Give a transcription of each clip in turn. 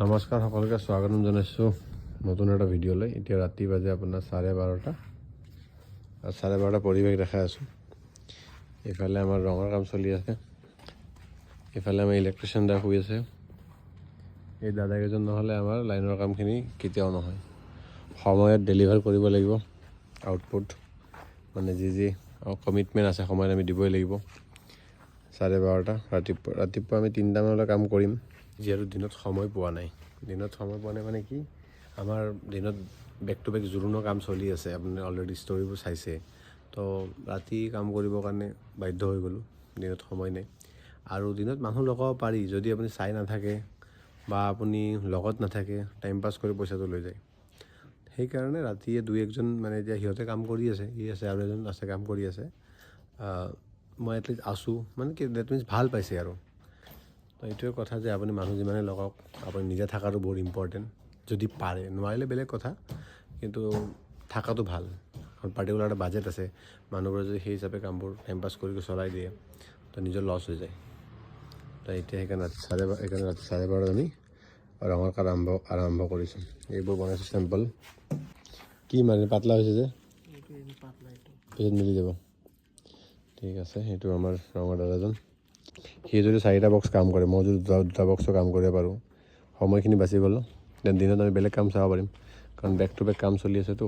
নমস্কাৰ সকলোকে স্বাগতম জনাইছোঁ নতুন এটা ভিডিঅ'লৈ। এতিয়া ৰাতি বাজে আপোনাৰ 12:30 আৰু 12:30 পৰিৱেশ দেখাই আছোঁ। এইফালে আমাৰ ৰঙৰ কাম চলি আছে, এইফালে আমাৰ ইলেক্ট্ৰিচিয়ান দা শুই আছে। এই দাদাকেইজন নহ'লে আমাৰ লাইনৰ কামখিনি কেতিয়াও নহয়। সময়ত ডেলিভাৰ কৰিব লাগিব, আউটপুট মানে যি কমিটমেণ্ট আছে সময়ত আমি দিবই লাগিব। 12:30 ৰাতিপুৱা আমি 3টামানলৈ কাম কৰিম। যিহেতু দিনত সময় পোৱা নাই মানে কি, আমাৰ দিনত বেক টু বেক জোৰোণৰ কাম চলি আছে। আপুনি অলৰেডি ষ্টৰিবোৰ চাইছে, তো ৰাতি কাম কৰিবৰ কাৰণে বাধ্য হৈ গ'লোঁ। দিনত সময় নাই, আৰু দিনত মানুহ লগাব পাৰি যদি আপুনি চাই নাথাকে বা আপুনি লগত নাথাকে, টাইম পাছ কৰি পইচাটো লৈ যায়। সেইকাৰণে ৰাতিয়ে 2-1জন মানে এতিয়া সিহঁতে কাম কৰি আছে, আৰু এজন আছে কাম কৰি আছে। মই এটলিষ্ট আছোঁ মানে কি, ডেট মিনছ ভাল পাইছে আৰু। তো এইটোৱে কথা যে আপুনি মানুহ যিমানে লগাওক, আপুনি নিজে থকাটো বহুত ইম্পৰ্টেণ্ট। যদি পাৰে, নোৱাৰিলে বেলেগ কথা, কিন্তু থকাটো ভাল। পাৰ্টিকুলাৰ এটা বাজেট আছে, মানুহবোৰে যদি সেই হিচাপে কামবোৰ টাইম পাছ কৰি চলাই দিয়ে তো নিজৰ লছ হৈ যায়। তো এতিয়া সেইকাৰণে ৰাতি 12:30 আমি ৰঙৰ কাম আৰম্ভ কৰিছোঁ। এইবোৰ বনাইছোঁ চেম্পল। কি মানে পাতলা হৈছে যে পিছত মিলি যাব। ঠিক আছে, সেইটো আমাৰ ৰঙৰ দাদাজন। সি যদি 4টা বক্স কাম কৰে, মই যদি 2টা বক্সো কাম কৰিব পাৰোঁ, সময়খিনি বাচি গ'ল। দেন দিনত আমি বেলেগ কাম চাব পাৰিম, কাৰণ বেক টু বেক কাম চলি আছেতো।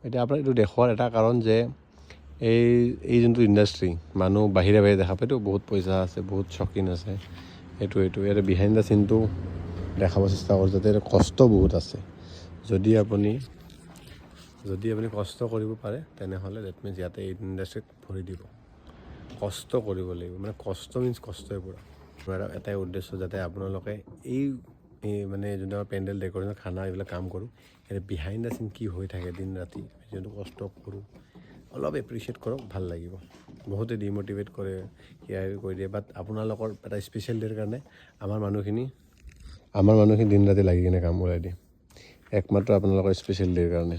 এতিয়া আপোনাৰ এইটো দেখুৱাৰ এটা কাৰণ যে এই যোনটো ইণ্ডাষ্ট্ৰি, মানুহ বাহিৰে দেখা পায়তো, বহুত পইচা আছে, বহুত চকিন আছে, এইটো ইয়াতে বিহাইণ্ড দ্য চিনটো দেখাব চেষ্টা কৰোঁ, যাতে কষ্ট বহুত আছে। যদি আপুনি কষ্ট কৰিব পাৰে, তেনেহ'লে ডেট মিনছ ইয়াতে এই ইণ্ডাষ্ট্ৰিত ভৰি দিব। কষ্ট কৰিব লাগিব, মানে কষ্ট মিনছ কষ্টই পূৰা। এটাই উদ্দেশ্য, যাতে আপোনালোকে এই মানে যোনটো আমাৰ পেণ্ডেল ডেক'ৰেশ্যন, খানা, এইবিলাক কাম কৰোঁ, ইয়াতে বিহাইণ্ড দ্য চিন কি হৈ থাকে দিন ৰাতি, যোনটো কষ্ট কৰোঁ, অলপ এপ্ৰিচিয়েট কৰক, ভাল লাগিব। বহুতে ডিম'টিভেট কৰে, কৰি দিয়ে, বাট আপোনালোকৰ এটা স্পেচিয়েল ডেৰ কাৰণে আমাৰ মানুহখিনি দিন ৰাতি লাগি কিনে কাম ওলাই দিয়ে, একমাত্ৰ আপোনালোকৰ স্পেচিয়েল ডেৰ কাৰণে।